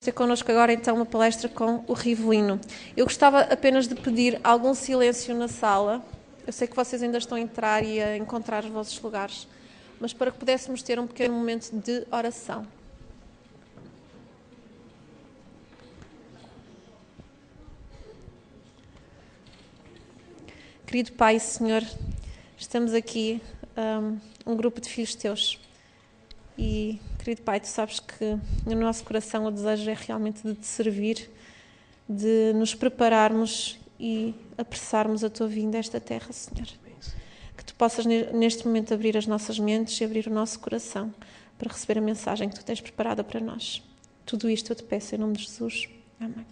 Ter connosco agora então uma palestra com o Rivelino. Eu gostava apenas de pedir algum silêncio na sala. Eu sei que vocês ainda estão a entrar e a encontrar os vossos lugares, mas para que pudéssemos ter um pequeno momento de oração. Querido Pai e Senhor, estamos aqui um grupo de filhos teus e, querido Pai, tu sabes que no nosso coração o desejo é realmente de te servir, de nos prepararmos e apressarmos a tua vinda a esta terra, Senhor. Que tu possas neste momento abrir as nossas mentes e abrir o nosso coração para receber a mensagem que tu tens preparada para nós. Tudo isto eu te peço em nome de Jesus. Amém.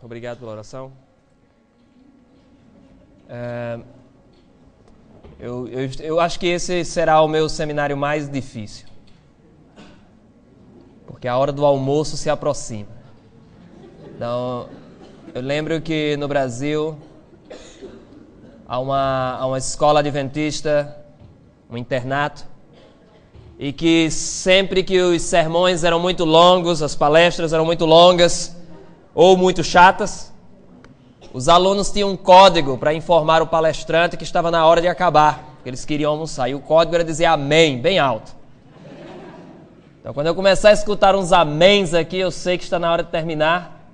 Obrigado pela oração. Eu acho que esse será o meu seminário mais difícil, porque a hora do almoço se aproxima. Então, eu lembro que no Brasil há uma escola adventista, um internato, e que sempre que os sermões eram muito longos, as palestras eram muito longas ou muito chatas, os alunos tinham um código para informar o palestrante que estava na hora de acabar, porque eles queriam almoçar. E o código era dizer amém, bem alto. Então, quando eu começar a escutar uns améns aqui, eu sei que está na hora de terminar,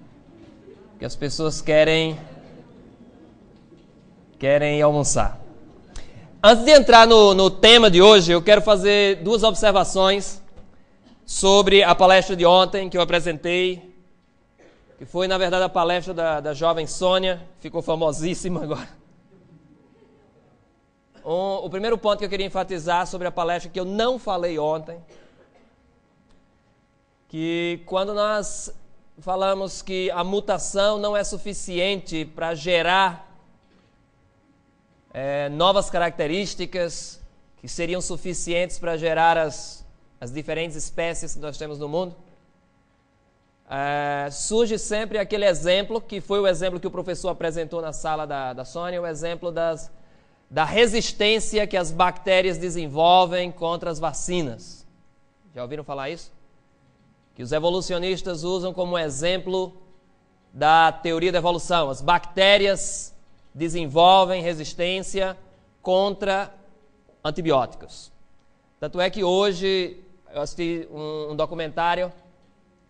porque as pessoas querem almoçar. Antes de entrar no tema de hoje, eu quero fazer duas observações sobre a palestra de ontem que eu apresentei, que foi, na verdade, a palestra da jovem Sônia, ficou famosíssima agora. O primeiro ponto que eu queria enfatizar sobre a palestra que eu não falei ontem, que quando nós falamos que a mutação não é suficiente para gerar novas características que seriam suficientes para gerar as diferentes espécies que nós temos no mundo, surge sempre aquele exemplo, que foi o exemplo que o professor apresentou na sala da Sônia, o exemplo da resistência que as bactérias desenvolvem contra as vacinas. Já ouviram falar isso? Que os evolucionistas usam como exemplo da teoria da evolução. As bactérias desenvolvem resistência contra antibióticos. Tanto é que hoje eu assisti um documentário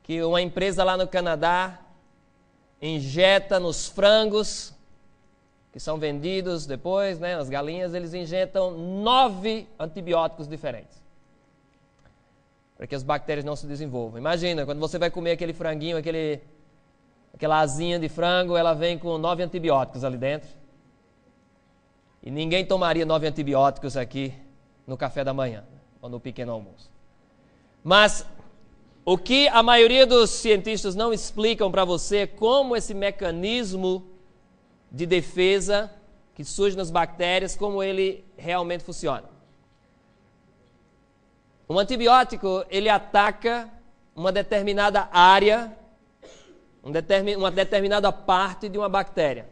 que uma empresa lá no Canadá injeta nos frangos que são vendidos depois, nas galinhas, eles injetam 9 antibióticos diferentes para que as bactérias não se desenvolvam. Imagina, quando você vai comer aquele franguinho, aquela asinha de frango, ela vem com 9 antibióticos ali dentro. E ninguém tomaria 9 antibióticos aqui no café da manhã ou no pequeno almoço. Mas o que a maioria dos cientistas não explicam para você é como esse mecanismo de defesa que surge nas bactérias, como ele realmente funciona. Um antibiótico, ele ataca uma determinada área, uma determinada parte de uma bactéria.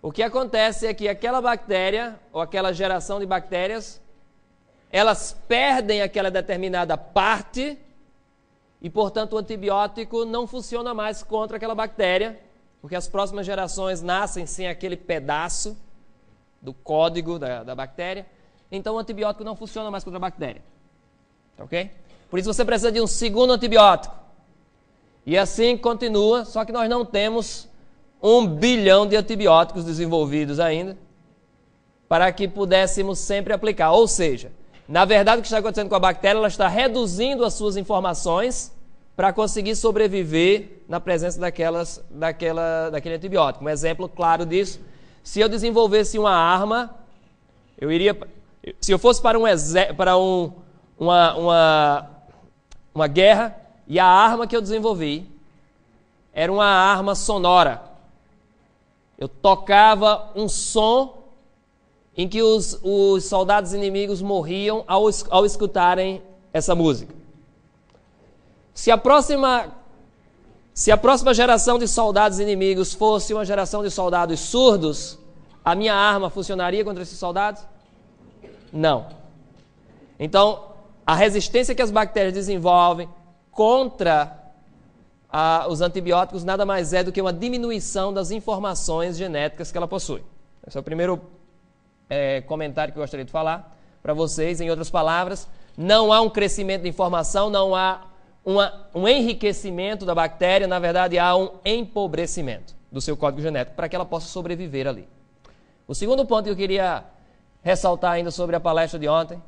O que acontece é que aquela bactéria, ou aquela geração de bactérias, elas perdem aquela determinada parte e, portanto, o antibiótico não funciona mais contra aquela bactéria, porque as próximas gerações nascem sem aquele pedaço do código da bactéria. Então, o antibiótico não funciona mais contra a bactéria. Ok? Por isso, você precisa de um segundo antibiótico. E assim continua, só que nós não temos 1 bilhão de antibióticos desenvolvidos ainda para que pudéssemos sempre aplicar. Ou seja, na verdade, o que está acontecendo com a bactéria, ela está reduzindo as suas informações para conseguir sobreviver na presença daquele antibiótico. Um exemplo claro disso, se eu desenvolvesse uma arma, se eu fosse para uma guerra, e a arma que eu desenvolvi era uma arma sonora. Eu tocava um som em que os soldados inimigos morriam ao escutarem essa música. Se a próxima geração de soldados inimigos fosse uma geração de soldados surdos, a minha arma funcionaria contra esses soldados? Não. Então, a resistência que as bactérias desenvolvem contra os antibióticos nada mais é do que uma diminuição das informações genéticas que ela possui. Esse é o primeiro comentário que eu gostaria de falar para vocês. Em outras palavras, não há um crescimento de informação, não há um enriquecimento da bactéria, na verdade há um empobrecimento do seu código genético para que ela possa sobreviver ali. O segundo ponto que eu queria ressaltar ainda sobre a palestra de ontem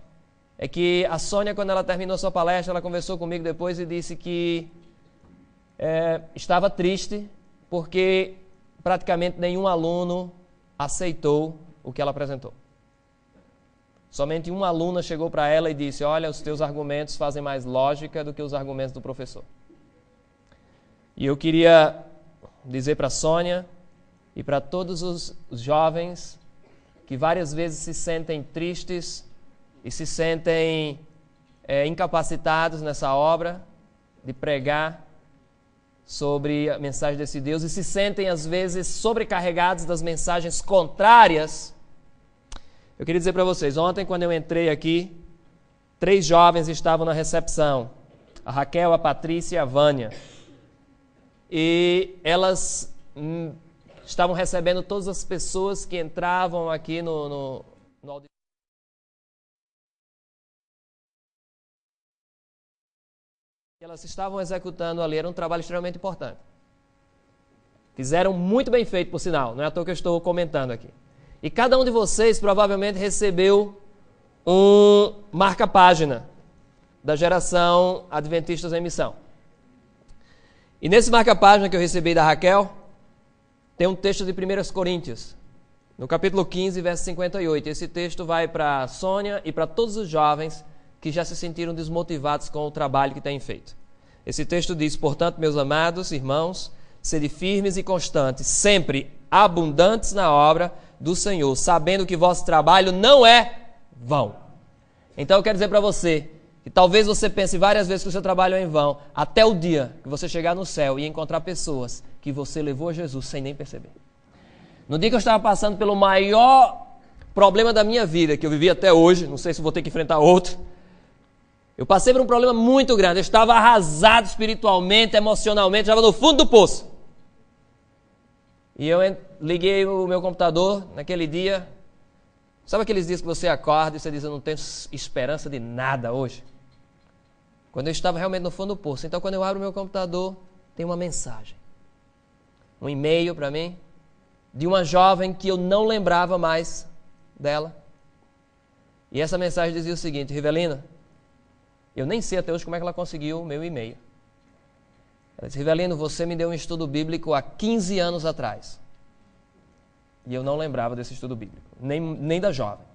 é que a Sônia, quando ela terminou sua palestra, ela conversou comigo depois e disse que estava triste porque praticamente nenhum aluno aceitou o que ela apresentou. Somente uma aluna chegou para ela e disse: olha, os teus argumentos fazem mais lógica do que os argumentos do professor. E eu queria dizer para a Sônia e para todos os jovens que várias vezes se sentem tristes e se sentem incapacitados nessa obra de pregar sobre a mensagem desse Deus e se sentem às vezes sobrecarregados das mensagens contrárias. Eu queria dizer para vocês, ontem quando eu entrei aqui, 3 jovens estavam na recepção, a Raquel, a Patrícia e a Vânia, e elas estavam recebendo todas as pessoas que entravam aqui no auditório. Elas estavam executando ali, era um trabalho extremamente importante. Fizeram muito bem feito, por sinal, não é à toa que eu estou comentando aqui. E cada um de vocês provavelmente recebeu um marca-página da geração Adventistas em Missão. E nesse marca-página que eu recebi da Raquel, tem um texto de 1 Coríntios, no capítulo 15, verso 58. Esse texto vai para a Sônia e para todos os jovens que já se sentiram desmotivados com o trabalho que têm feito. Esse texto diz: portanto, meus amados irmãos, sede firmes e constantes, sempre abundantes na obra do Senhor, sabendo que vosso trabalho não é vão. Então eu quero dizer para você, que talvez você pense várias vezes que o seu trabalho é em vão, até o dia que você chegar no céu e encontrar pessoas que você levou a Jesus sem nem perceber. No dia que eu estava passando pelo maior problema da minha vida, que eu vivi até hoje, não sei se vou ter que enfrentar outro, eu passei por um problema muito grande, eu estava arrasado espiritualmente, emocionalmente, estava no fundo do poço. E eu liguei o meu computador naquele dia. Sabe aqueles dias que você acorda e você diz: eu não tenho esperança de nada hoje? Quando eu estava realmente no fundo do poço. Então, quando eu abro o meu computador, tem uma mensagem. Um e-mail para mim, de uma jovem que eu não lembrava mais dela. E essa mensagem dizia o seguinte: Rivelina, eu nem sei até hoje como é que ela conseguiu o meu e-mail. Ela disse: Rivelino, você me deu um estudo bíblico há 15 anos atrás. E eu não lembrava desse estudo bíblico, nem da jovem.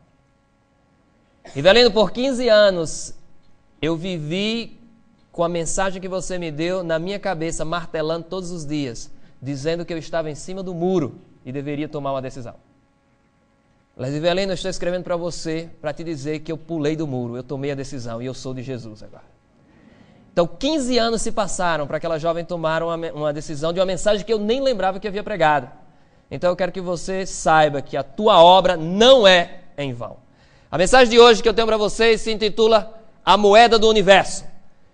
Rivelino, por 15 anos eu vivi com a mensagem que você me deu na minha cabeça, martelando todos os dias, dizendo que eu estava em cima do muro e deveria tomar uma decisão. Ela disse: Rivelino, eu estou escrevendo para você, para te dizer que eu pulei do muro, eu tomei a decisão e eu sou de Jesus agora. Então, 15 anos se passaram para aquela jovem tomar uma decisão de uma mensagem que eu nem lembrava que havia pregado. Então, eu quero que você saiba que a tua obra não é em vão. A mensagem de hoje que eu tenho para vocês se intitula A Moeda do Universo.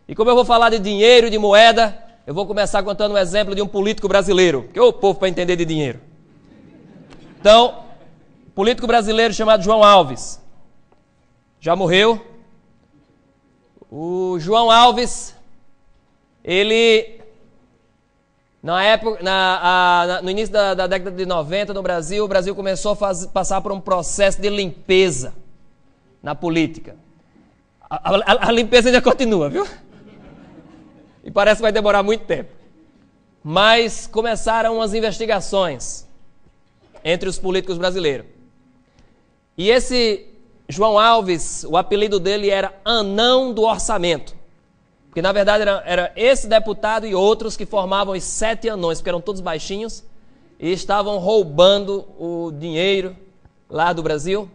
E como eu vou falar de dinheiro e de moeda, eu vou começar contando um exemplo de um político brasileiro, porque o povo para entender de dinheiro. Então, político brasileiro chamado João Alves. Já morreu. O João Alves, ele, na época, no início da década de 90 no Brasil, o Brasil começou a passar por um processo de limpeza na política. A limpeza ainda continua, viu? E parece que vai demorar muito tempo. Mas começaram umas investigações entre os políticos brasileiros. E esse João Alves, o apelido dele era Anão do Orçamento. Porque na verdade era esse deputado e outros que formavam os 7 anões, porque eram todos baixinhos, e estavam roubando o dinheiro lá do Brasil.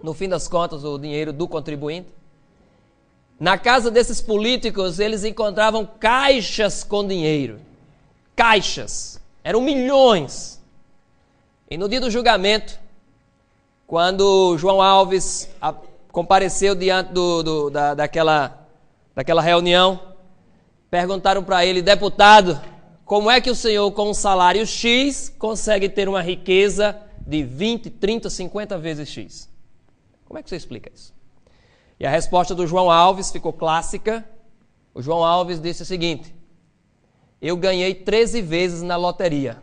No fim das contas, o dinheiro do contribuinte. Na casa desses políticos, eles encontravam caixas com dinheiro. Caixas. Eram milhões. E no dia do julgamento, quando João Alves compareceu diante daquela reunião, perguntaram para ele: deputado, como é que o senhor, com um salário X, consegue ter uma riqueza de 20, 30, 50 vezes X? Como é que você explica isso? E a resposta do João Alves ficou clássica. O João Alves disse o seguinte: eu ganhei 13 vezes na loteria.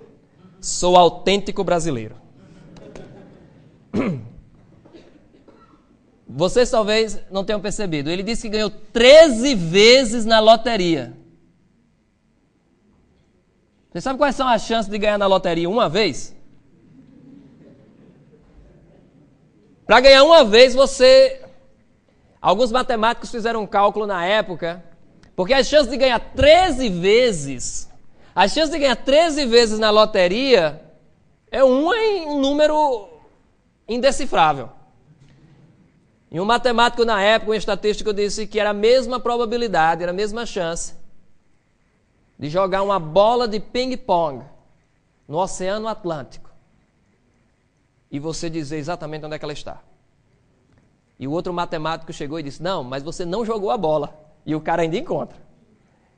Sou autêntico brasileiro. Vocês talvez não tenham percebido. Ele disse que ganhou 13 vezes na loteria. Você sabe quais são as chances de ganhar na loteria uma vez? Para ganhar uma vez, alguns matemáticos fizeram um cálculo na época, porque as chances de ganhar 13 vezes, na loteria é um número indecifrável. E um matemático na época, um estatístico, disse que era a mesma probabilidade, era a mesma chance de jogar uma bola de ping-pong no Oceano Atlântico e você dizer exatamente onde é que ela está. E o outro matemático chegou e disse: não, mas você não jogou a bola. E o cara ainda encontra.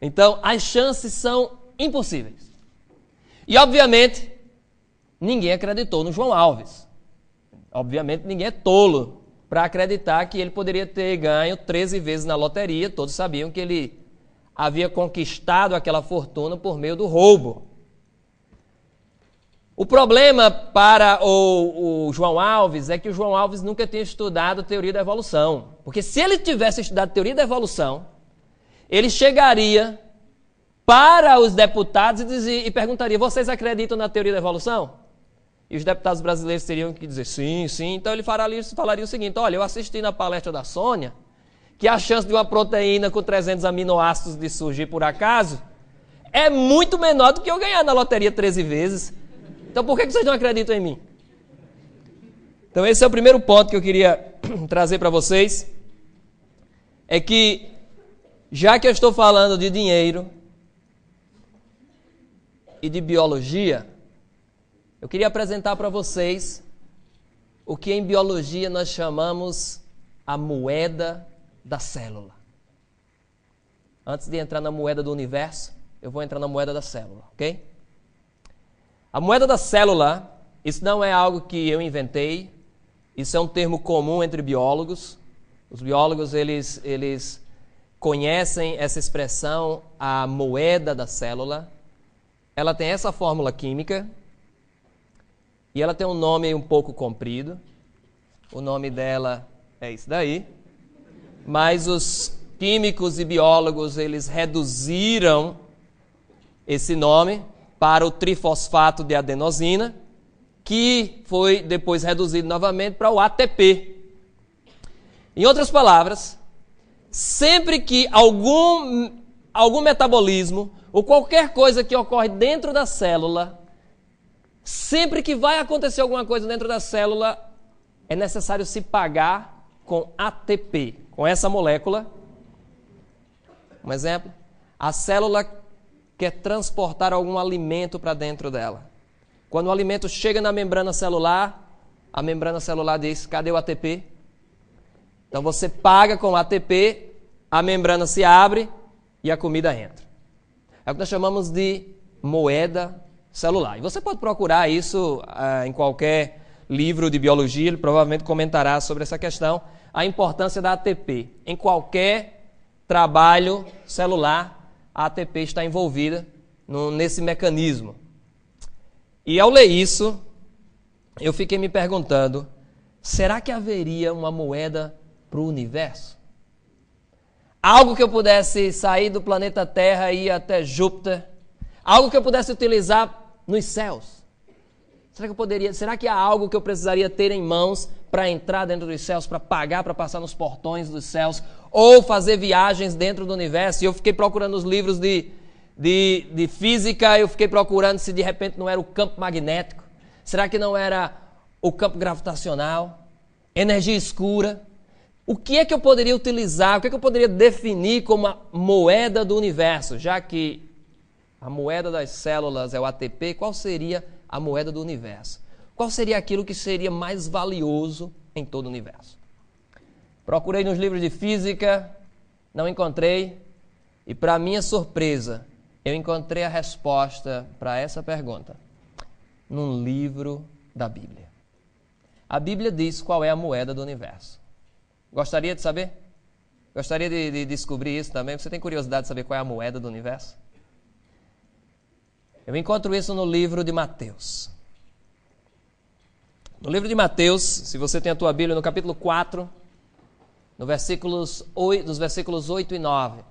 Então, as chances são impossíveis. E, obviamente, ninguém acreditou no João Alves. Obviamente, ninguém é tolo para acreditar que ele poderia ter ganho 13 vezes na loteria. Todos sabiam que ele havia conquistado aquela fortuna por meio do roubo. O problema para o João Alves é que o João Alves nunca tinha estudado teoria da evolução. Porque se ele tivesse estudado teoria da evolução, ele chegaria para os deputados e perguntaria: vocês acreditam na teoria da evolução? E os deputados brasileiros teriam que dizer sim, sim. Então ele falaria o seguinte: olha, eu assisti na palestra da Sônia que a chance de uma proteína com 300 aminoácidos de surgir por acaso é muito menor do que eu ganhar na loteria 13 vezes. Então por que vocês não acreditam em mim? Então esse é o primeiro ponto que eu queria trazer para vocês. É que, já que eu estou falando de dinheiro e de biologia, eu queria apresentar para vocês o que em biologia nós chamamos a moeda da célula. Antes de entrar na moeda do universo, eu vou entrar na moeda da célula, ok? A moeda da célula, isso não é algo que eu inventei, isso é um termo comum entre biólogos. Os biólogos, eles conhecem essa expressão, a moeda da célula. Ela tem essa fórmula química e ela tem um nome um pouco comprido. O nome dela é isso daí. Mas os químicos e biólogos, eles reduziram esse nome para o trifosfato de adenosina, que foi depois reduzido novamente para o ATP. Em outras palavras, sempre que algum metabolismo ou qualquer coisa que ocorre dentro da célula, sempre que vai acontecer alguma coisa dentro da célula, é necessário se pagar com ATP, com essa molécula. Um exemplo: a célula quer transportar algum alimento para dentro dela. Quando o alimento chega na membrana celular, a membrana celular diz: cadê o ATP? Então você paga com ATP, a membrana se abre e a comida entra. É o que nós chamamos de moeda celular. E você pode procurar isso em qualquer livro de biologia, ele provavelmente comentará sobre essa questão, a importância da ATP. Em qualquer trabalho celular, a ATP está envolvida nesse mecanismo. E ao ler isso, eu fiquei me perguntando: será que haveria uma moeda para o universo? Algo que eu pudesse sair do planeta Terra e ir até Júpiter? Algo que eu pudesse utilizar nos céus? Será que há algo que eu precisaria ter em mãos para entrar dentro dos céus, para pagar, para passar nos portões dos céus, ou fazer viagens dentro do universo? E eu fiquei procurando os livros de física, eu fiquei procurando se de repente não era o campo magnético. Será que não era o campo gravitacional? Energia escura? O que é que eu poderia utilizar, o que é que eu poderia definir como a moeda do universo? Já que a moeda das células é o ATP, qual seria a moeda do universo? Qual seria aquilo que seria mais valioso em todo o universo? Procurei nos livros de física, não encontrei. E para minha surpresa, eu encontrei a resposta para essa pergunta num livro da Bíblia. A Bíblia diz qual é a moeda do universo. Gostaria de saber? Gostaria de descobrir isso também? Você tem curiosidade de saber qual é a moeda do universo? Eu encontro isso no livro de Mateus. No livro de Mateus, se você tem a tua Bíblia, no capítulo 4, dos versículos 8 e 9.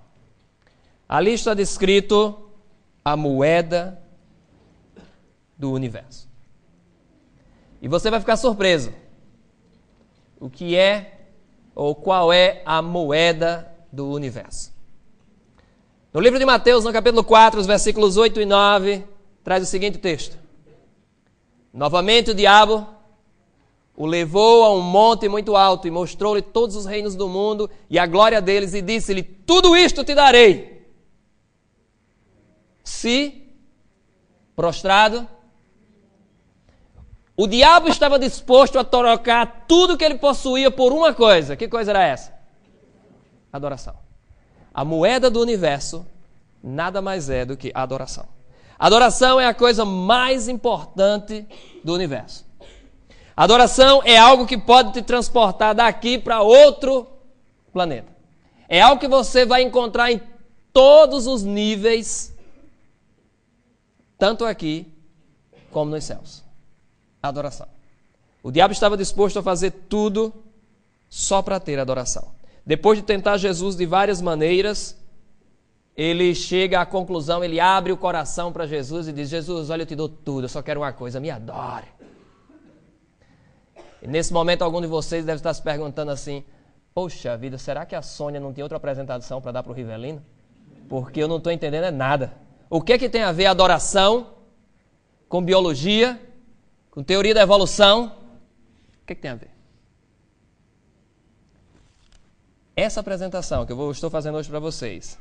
Ali está descrito a moeda do universo. E você vai ficar surpreso. O que é ou qual é a moeda do universo? No livro de Mateus, no capítulo 4, os versículos 8 e 9, traz o seguinte texto. Novamente o diabo o levou a um monte muito alto e mostrou-lhe todos os reinos do mundo e a glória deles e disse-lhe, tudo isto te darei, se, prostrado, o diabo estava disposto a trocar tudo que ele possuía por uma coisa. Que coisa era essa? Adoração. A moeda do universo nada mais é do que adoração. Adoração é a coisa mais importante do universo. Adoração é algo que pode te transportar daqui para outro planeta. É algo que você vai encontrar em todos os níveis, tanto aqui como nos céus. Adoração. O diabo estava disposto a fazer tudo só para ter adoração. Depois de tentar Jesus de várias maneiras, ele chega à conclusão, ele abre o coração para Jesus e diz, Jesus, olha, eu te dou tudo, eu só quero uma coisa, me adore. E nesse momento, algum de vocês deve estar se perguntando assim, poxa vida, será que a Sônia não tem outra apresentação para dar para o Rivelino? Porque eu não estou entendendo nada. O que tem a ver adoração com biologia, com teoria da evolução? O que tem a ver? Essa apresentação que eu estou fazendo hoje para vocês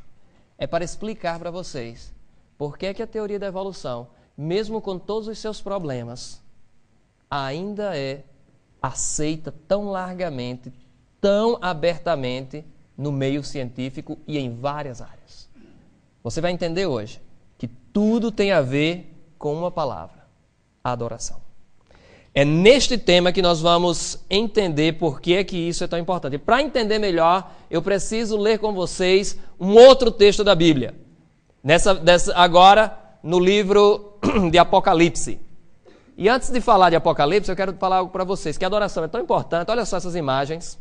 é para explicar para vocês por que a teoria da evolução, mesmo com todos os seus problemas, ainda é aceita tão largamente, tão abertamente no meio científico e em várias áreas. Você vai entender hoje que tudo tem a ver com uma palavra, a adoração. É neste tema que nós vamos entender por que isso é tão importante. Para entender melhor, eu preciso ler com vocês um outro texto da Bíblia. Agora, no livro de Apocalipse. E antes de falar de Apocalipse, eu quero falar algo para vocês, que a adoração é tão importante. Olha só essas imagens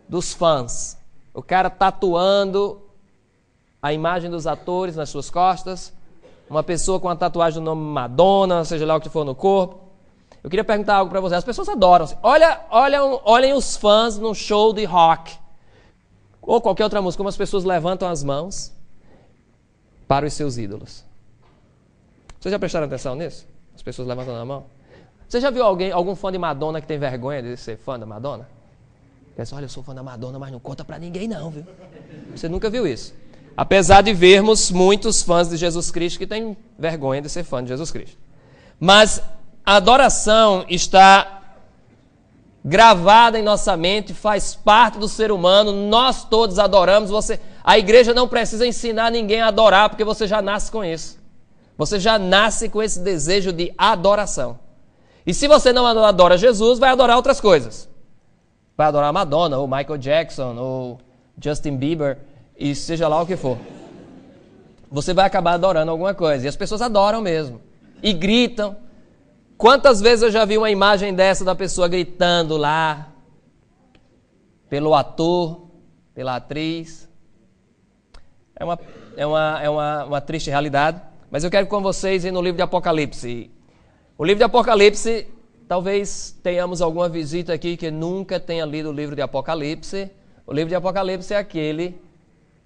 dos fãs. O cara tatuando a imagem dos atores nas suas costas. Uma pessoa com a tatuagem do nome Madonna, seja lá o que for no corpo. Eu queria perguntar algo para vocês. As pessoas adoram. Olhem os fãs num show de rock. Ou qualquer outra música. Como as pessoas levantam as mãos para os seus ídolos. Vocês já prestaram atenção nisso? As pessoas levantam a mão. Você já viu algum fã de Madonna que tem vergonha de ser fã da Madonna? Pensa, olha, eu sou fã da Madonna, mas não conta pra ninguém não, viu? Você nunca viu isso. Apesar de vermos muitos fãs de Jesus Cristo que têm vergonha de ser fã de Jesus Cristo. Mas a adoração está gravada em nossa mente, faz parte do ser humano, nós todos adoramos. A igreja não precisa ensinar ninguém a adorar, porque você já nasce com isso. Você já nasce com esse desejo de adoração. E se você não adora Jesus, vai adorar outras coisas. Vai adorar Madonna, ou Michael Jackson, ou Justin Bieber, e seja lá o que for. Você vai acabar adorando alguma coisa. E as pessoas adoram mesmo. E gritam. Quantas vezes eu já vi uma imagem dessa da pessoa gritando lá, pelo ator, pela atriz. É uma triste realidade. Mas eu quero com vocês ir no livro de Apocalipse. O livro de Apocalipse, talvez tenhamos alguma visita aqui que nunca tenha lido o livro de Apocalipse. O livro de Apocalipse é aquele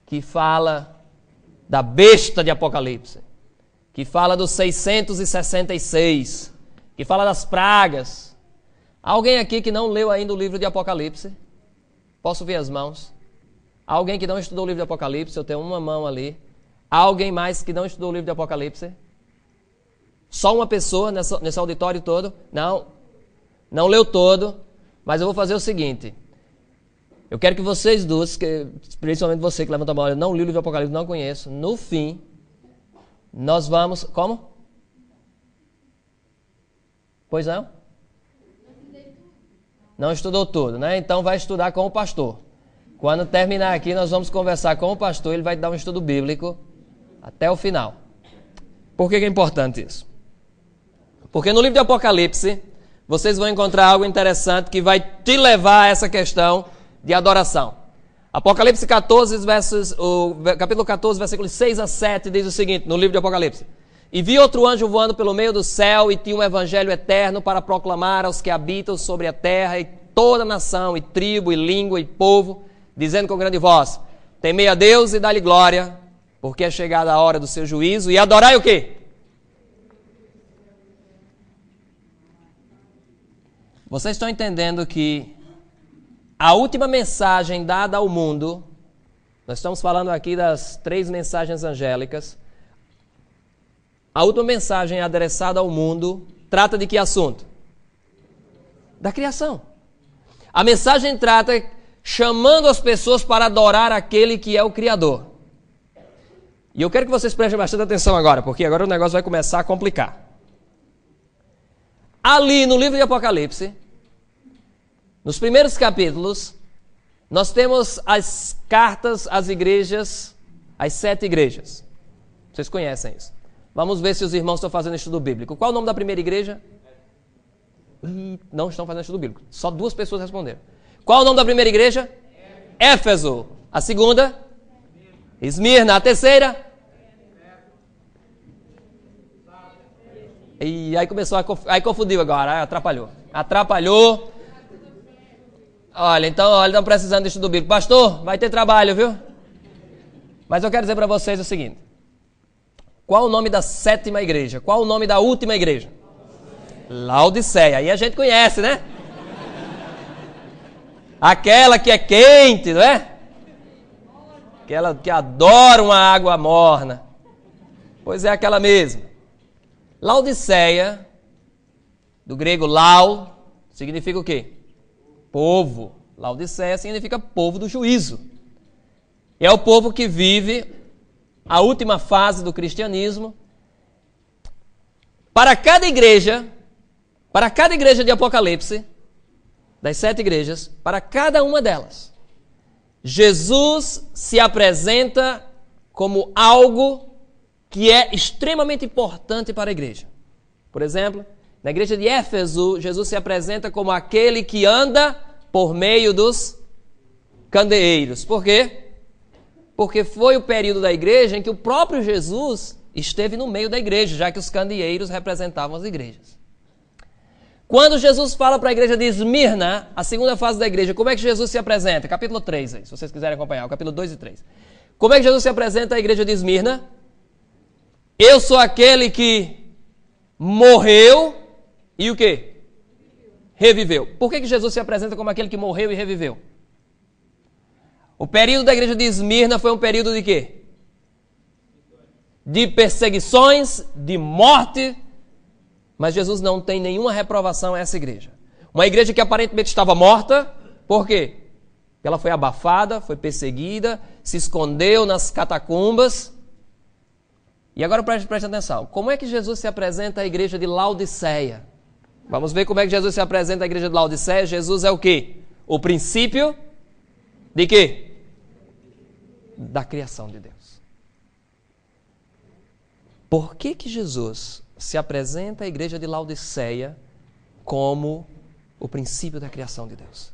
que fala da besta de Apocalipse, que fala dos 666, que fala das pragas. Alguém aqui que não leu ainda o livro de Apocalipse? Posso ver as mãos? Alguém que não estudou o livro de Apocalipse? Eu tenho uma mão ali. Alguém mais que não estudou o livro de Apocalipse? Só uma pessoa nesse auditório todo? Não leu todo, mas eu vou fazer o seguinte. Eu quero que vocês duas, principalmente você que levanta a mão, eu não li o livro do Apocalipse, não conheço. No fim, nós vamos... Como? Pois não? Não estudou tudo, né? Então vai estudar com o pastor. Quando terminar aqui, nós vamos conversar com o pastor, ele vai dar um estudo bíblico até o final. Por que é importante isso? Porque no livro de Apocalipse, vocês vão encontrar algo interessante que vai te levar a essa questão de adoração. Apocalipse 14, capítulo 14, versículos 6 a 7, diz o seguinte, no livro de Apocalipse. E vi outro anjo voando pelo meio do céu e tinha um evangelho eterno para proclamar aos que habitam sobre a terra e toda nação, e tribo, e língua, e povo, dizendo com grande voz, temei a Deus e dá-lhe glória, porque é chegada a hora do seu juízo, e adorai o quê? Vocês estão entendendo que a última mensagem dada ao mundo, nós estamos falando aqui das 3 mensagens angélicas, a última mensagem adereçada ao mundo trata de que assunto? Da criação. A mensagem trata chamando as pessoas para adorar aquele que é o Criador. E eu quero que vocês prestem bastante atenção agora, porque agora o negócio vai começar a complicar. Ali no livro de Apocalipse, nos primeiros capítulos, nós temos as cartas às igrejas, as 7 igrejas. Vocês conhecem isso. Vamos ver se os irmãos estão fazendo estudo bíblico. Qual o nome da primeira igreja? Não estão fazendo estudo bíblico. Só 2 pessoas responderam. Qual o nome da primeira igreja? Éfeso. A segunda? Esmirna. A terceira? E aí começou aí confundiu agora, atrapalhou. Olha, então estão precisando de estudo bíblico. Pastor, vai ter trabalho, viu? Mas eu quero dizer para vocês o seguinte. Qual o nome da 7ª igreja? Qual o nome da última igreja? Laodiceia. Aí a gente conhece, né? Aquela que é quente, não é? Aquela que adora uma água morna. Pois é aquela mesma. Laodiceia, do grego lau, significa o quê? Povo. Laodiceia significa povo do juízo. É o povo que vive a última fase do cristianismo. Para cada igreja de Apocalipse, das 7 igrejas, para cada uma delas, Jesus se apresenta como algo que é extremamente importante para a igreja. Por exemplo, na igreja de Éfeso, Jesus se apresenta como aquele que anda por meio dos candeeiros. Por quê? Porque foi o período da igreja em que o próprio Jesus esteve no meio da igreja, já que os candeeiros representavam as igrejas. Quando Jesus fala para a igreja de Esmirna, a segunda fase da igreja, como é que Jesus se apresenta? Capítulo 3, aí, se vocês quiserem acompanhar, o capítulo 2 e 3. Como é que Jesus se apresenta à igreja de Esmirna? Eu sou aquele que morreu e o quê? Reviveu. Por que Jesus se apresenta como aquele que morreu e reviveu? O período da igreja de Esmirna foi um período de quê? De perseguições, de morte, mas Jesus não tem nenhuma reprovação a essa igreja. Uma igreja que aparentemente estava morta, por quê? Porque ela foi abafada, foi perseguida, se escondeu nas catacumbas. E agora preste atenção, como é que Jesus se apresenta à igreja de Laodiceia? Vamos ver como é que Jesus se apresenta à igreja de Laodiceia. Jesus é o quê? O princípio de quê? Da criação de Deus. Por que Jesus se apresenta à igreja de Laodiceia como o princípio da criação de Deus?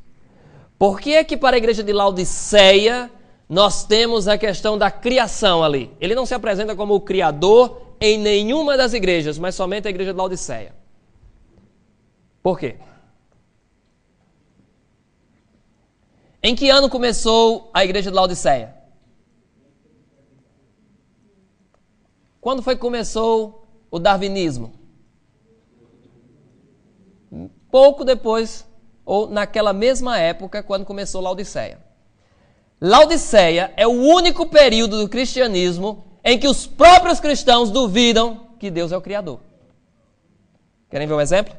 Por que é que para a igreja de Laodiceia nós temos a questão da criação ali? Ele não se apresenta como o criador em nenhuma das igrejas, mas somente a igreja de Laodiceia. Por quê? Em que ano começou a igreja de Laodiceia? Quando foi que começou o darwinismo? Pouco depois, ou naquela mesma época, quando começou Laodiceia. Laodiceia é o único período do cristianismo em que os próprios cristãos duvidam que Deus é o Criador. Querem ver um exemplo?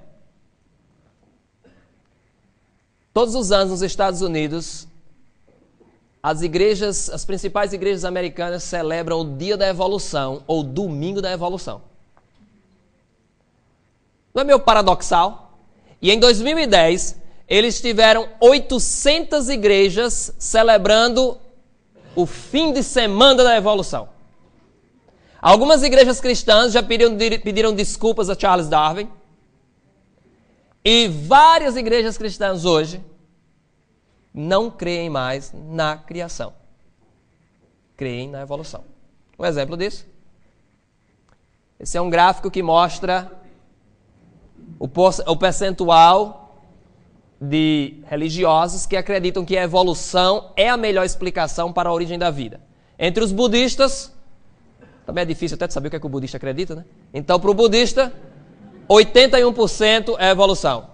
Todos os anos nos Estados Unidos as principais igrejas americanas celebram o Dia da Evolução, ou Domingo da Evolução. Não é meio paradoxal? E em 2010, eles tiveram 800 igrejas celebrando o fim de semana da evolução. Algumas igrejas cristãs já pediram desculpas a Charles Darwin. E várias igrejas cristãs hoje não creem mais na criação. Creem na evolução. Um exemplo disso. Esse é um gráfico que mostra o percentual de religiosos que acreditam que a evolução é a melhor explicação para a origem da vida. Entre os budistas, também é difícil até de saber o que é que o budista acredita, né? Então, para o budista, 81% é evolução.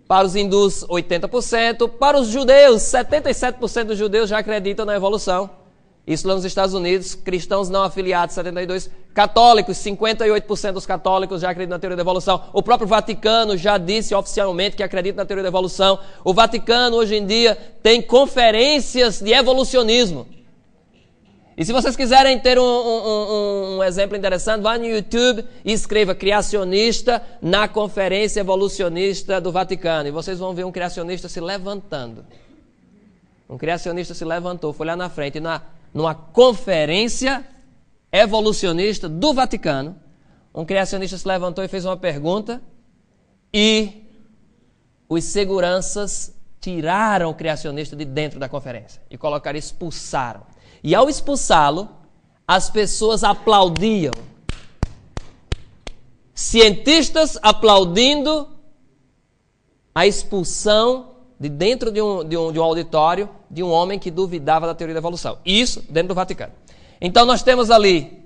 Para os hindus, 80%. Para os judeus, 77% dos judeus já acreditam na evolução. Isso lá nos Estados Unidos. Cristãos não afiliados, 72%. Católicos, 58% dos católicos já acreditam na teoria da evolução. O próprio Vaticano já disse oficialmente que acredita na teoria da evolução. O Vaticano, hoje em dia, tem conferências de evolucionismo. E se vocês quiserem ter um exemplo interessante, vá no YouTube e escreva criacionista na Conferência Evolucionista do Vaticano. E vocês vão ver um criacionista se levantando. Um criacionista se levantou, foi lá na frente, numa conferência evolucionista do Vaticano. Um criacionista se levantou e fez uma pergunta. E os seguranças tiraram o criacionista de dentro da conferência. E colocaram, expulsaram. E ao expulsá-lo, as pessoas aplaudiam. Cientistas aplaudindo a expulsão de dentro de um auditório de um homem que duvidava da teoria da evolução. Isso dentro do Vaticano. Então nós temos ali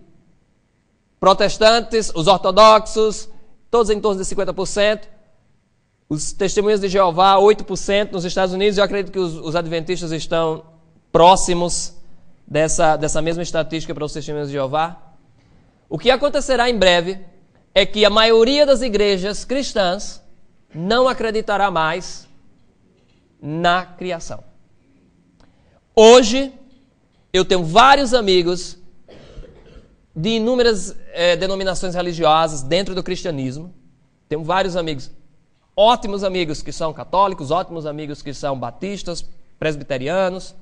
protestantes, os ortodoxos, todos em torno de 50%. Os testemunhas de Jeová, 8% nos Estados Unidos. Eu acredito que os adventistas estão próximos dessa mesma estatística para os testemunhos de Jeová. O que acontecerá em breve é que a maioria das igrejas cristãs não acreditará mais na criação. Hoje, eu tenho vários amigos de inúmeras denominações religiosas dentro do cristianismo. Tenho vários amigos, ótimos amigos que são católicos, ótimos amigos que são batistas, presbiterianos.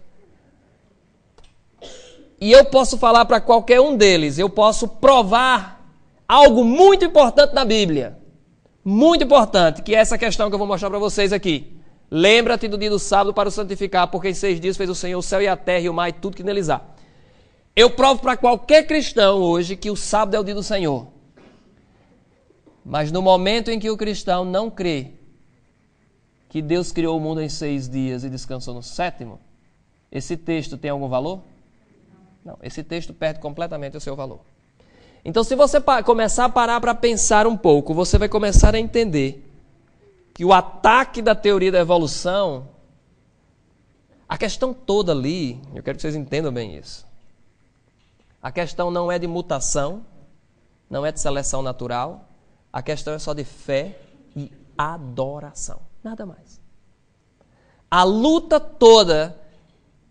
E eu posso falar para qualquer um deles, eu posso provar algo muito importante na Bíblia. Muito importante, que é essa questão que eu vou mostrar para vocês aqui. Lembra-te do dia do sábado para o santificar, porque em 6 dias fez o Senhor o céu e a terra e o mar e tudo que neles há. Eu provo para qualquer cristão hoje que o sábado é o dia do Senhor. Mas no momento em que o cristão não crê que Deus criou o mundo em 6 dias e descansou no 7º, esse texto tem algum valor? Não, esse texto perde completamente o seu valor. Então, se você começar a parar para pensar um pouco, você vai começar a entender que o ataque da teoria da evolução, a questão toda ali, eu quero que vocês entendam bem isso. A questão não é de mutação, não é de seleção natural, a questão é só de fé e adoração, nada mais. A luta toda,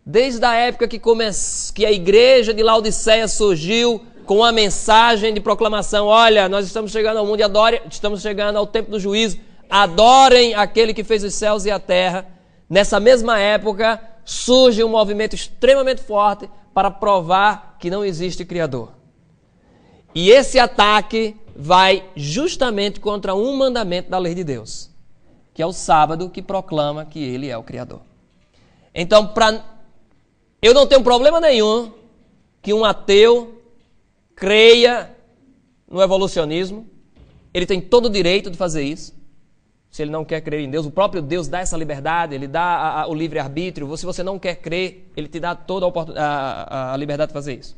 desde a época que a igreja de Laodiceia surgiu com a mensagem de proclamação, olha, nós estamos chegando ao mundo e estamos chegando ao tempo do juízo, adorem aquele que fez os céus e a terra. Nessa mesma época surge um movimento extremamente forte para provar que não existe Criador. E esse ataque vai justamente contra um mandamento da lei de Deus, que é o sábado, que proclama que Ele é o Criador. Então, eu não tenho problema nenhum que um ateu creia no evolucionismo. Ele tem todo o direito de fazer isso. Se ele não quer crer em Deus, o próprio Deus dá essa liberdade, Ele dá o livre-arbítrio. Se você não quer crer, Ele te dá toda a liberdade de fazer isso.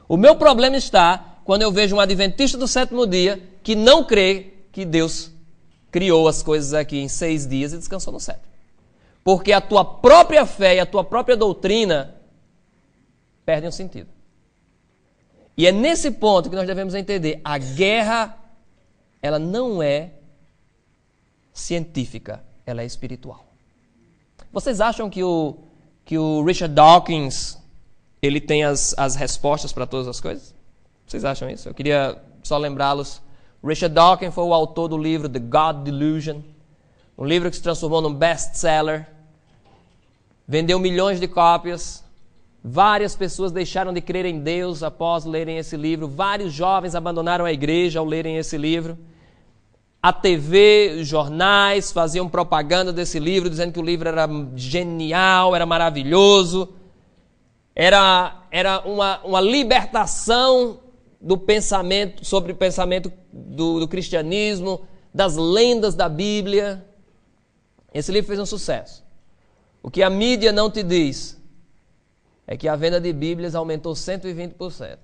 O meu problema está quando eu vejo um adventista do 7º dia que não crê que Deus criou as coisas aqui em 6 dias e descansou no 7º. Porque a tua própria fé e a tua própria doutrina perdem o sentido. E é nesse ponto que nós devemos entender, a guerra, ela não é científica, ela é espiritual. Vocês acham que que o Richard Dawkins ele tem as respostas para todas as coisas? Vocês acham isso? Eu queria só lembrá-los. Richard Dawkins foi o autor do livro The God Delusion, um livro que se transformou num best-seller, vendeu milhões de cópias, várias pessoas deixaram de crer em Deus após lerem esse livro, vários jovens abandonaram a igreja ao lerem esse livro. A TV, os jornais faziam propaganda desse livro, dizendo que o livro era genial, era maravilhoso, era uma libertação do pensamento, sobre o pensamento do cristianismo, das lendas da Bíblia. Esse livro fez um sucesso. O que a mídia não te diz é que a venda de Bíblias aumentou 120%.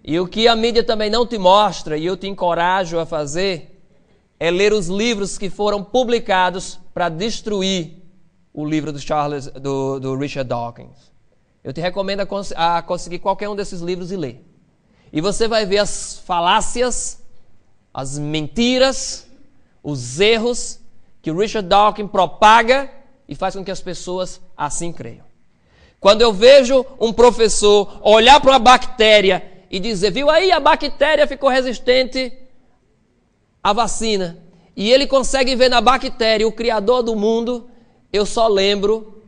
E o que a mídia também não te mostra, e eu te encorajo a fazer, é ler os livros que foram publicados para destruir o livro do Richard Dawkins. Eu te recomendo a conseguir qualquer um desses livros e ler. E você vai ver as falácias, as mentiras, os erros que o Richard Dawkins propaga e faz com que as pessoas assim creiam. Quando eu vejo um professor olhar para uma bactéria e dizer, viu aí, a bactéria ficou resistente à vacina, e ele consegue ver na bactéria o Criador do mundo, eu só lembro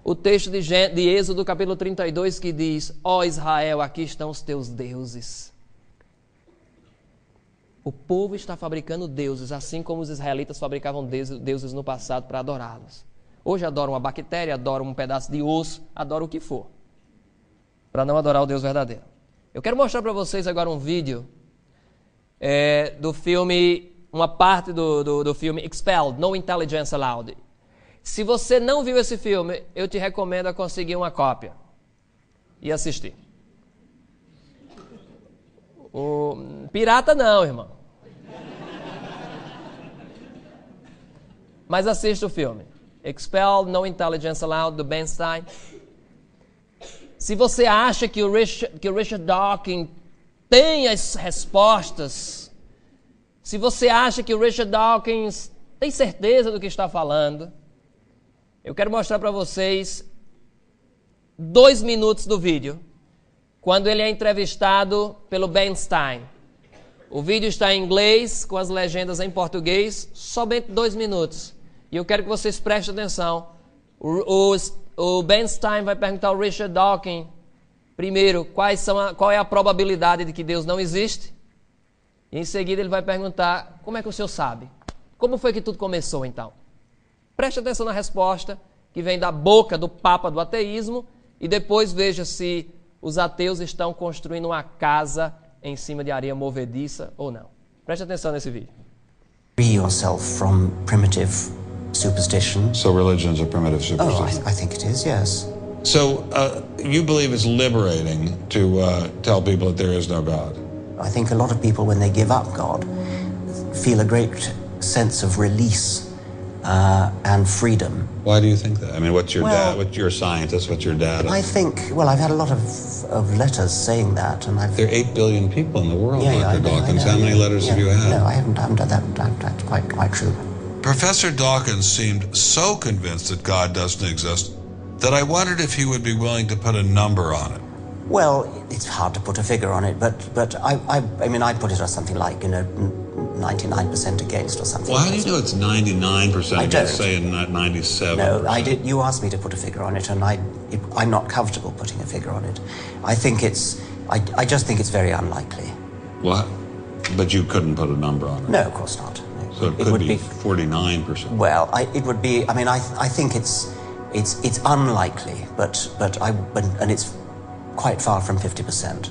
o texto de Êxodo, capítulo 32, que diz, ó Israel, aqui estão os teus deuses. O povo está fabricando deuses, assim como os israelitas fabricavam deuses no passado para adorá-los. Hoje adoram uma bactéria, adoram um pedaço de osso, adoram o que for, para não adorar o Deus verdadeiro. Eu quero mostrar para vocês agora um vídeo do filme, uma parte do filme Expelled, No Intelligence Allowed. Se você não viu esse filme, eu te recomendo a conseguir uma cópia e assistir. Pirata não, irmão. Mas assista o filme. Expelled, No Intelligence Allowed, do Ben Stein. Se você acha que o Richard Dawkins tem as respostas, se você acha que o Richard Dawkins tem certeza do que está falando, eu quero mostrar para vocês 2 minutos do vídeo, quando ele é entrevistado pelo Ben Stein. O vídeo está em inglês, com as legendas em português, somente 2 minutos. E eu quero que vocês prestem atenção. O Ben Stein vai perguntar ao Richard Dawkins, primeiro, qual é a probabilidade de que Deus não existe? E em seguida ele vai perguntar, como é que o senhor sabe? Como foi que tudo começou então? Preste atenção na resposta, que vem da boca do Papa do ateísmo, e depois veja se os ateus estão construindo uma casa em cima de areia movediça ou não. Preste atenção nesse vídeo. Free yourself from primitive superstition. So religion's a primitive superstition? Oh, I think it is, yes. So you believe it's liberating to tell people that there is no God? I think a lot of people, when they give up God, feel a great sense of release and freedom. Why do you think that? I mean, what's your Well, dad? What's your scientist? What's your dad? I think, well, I've had a lot of letters saying that, and I've... There are 8 billion people in the world, I Dr. know, Dawkins. I know, How many letters have you had? No, I haven't done that. That's quite true. Professor Dawkins seemed so convinced that God doesn't exist that I wondered if he would be willing to put a number on it. Well, it's hard to put a figure on it, but I mean, I'd put it as something like, 99% against or something. Well, how do you know it's 99%? I don't. Say not 97%. No, I did. You asked me to put a figure on it, and I'm not comfortable putting a figure on it. I think I just think it's very unlikely. What? But you couldn't put a number on it. No, of course not. No. So it could be 49%. Well, it would be. I mean, I think it's unlikely, but it's quite far from 50%.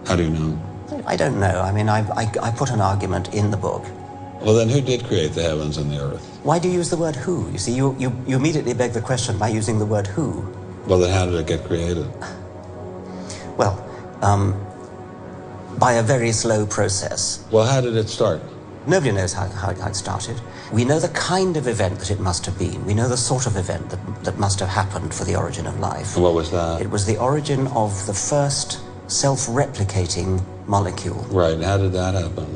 How do you know? I don't know. I mean, I put an argument in the book. Well, then who did create the heavens and the earth? Why do you use the word who? You see, you immediately beg the question by using the word who. Well, then how did it get created? Well, by a very slow process. Well, how did it start? Nobody knows how it started. We know the kind of event that it must have been. We know the sort of event that must have happened for the origin of life. And what was that? It was the origin of the first self-replicating molecule. Right, how did that happen?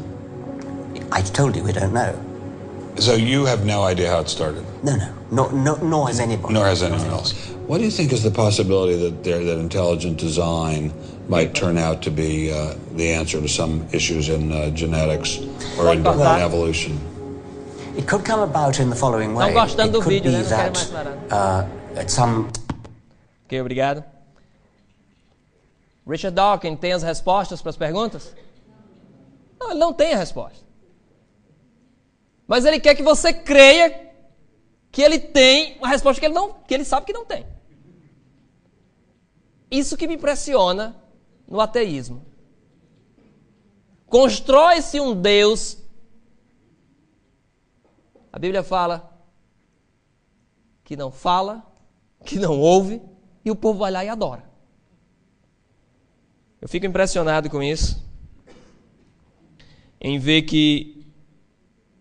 I told you we don't know. So you have no idea how it started? No, nor has anybody. Nor has anyone else. What do you think is the possibility that intelligent design might turn out to be the answer to some issues in genetics or in evolution? It could come about in the following way. Não gostando do vídeo, né? Be Não quero that mais parar. at some Ok, obrigado. Richard Dawkins tem as respostas para as perguntas? Não, ele não tem a resposta. Mas ele quer que você creia que ele tem uma resposta que ele sabe que não tem. Isso que me impressiona no ateísmo. Constrói-se um Deus. A Bíblia fala que não fala, que não ouve, e o povo vai lá e adora. Eu fico impressionado com isso, em ver que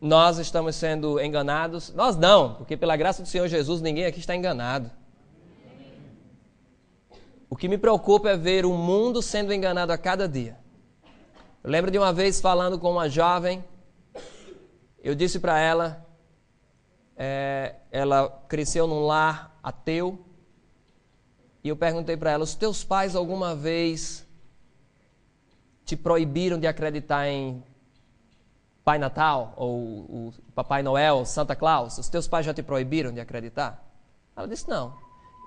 nós estamos sendo enganados. Nós não, porque pela graça do Senhor Jesus ninguém aqui está enganado. O que me preocupa é ver o mundo sendo enganado a cada dia. Eu lembro de uma vez falando com uma jovem, eu disse para ela, ela cresceu num lar ateu, e eu perguntei para ela, os teus pais alguma vez te proibiram de acreditar em Pai Natal, ou o Papai Noel, Santa Claus? Os teus pais já te proibiram de acreditar? Ela disse, não.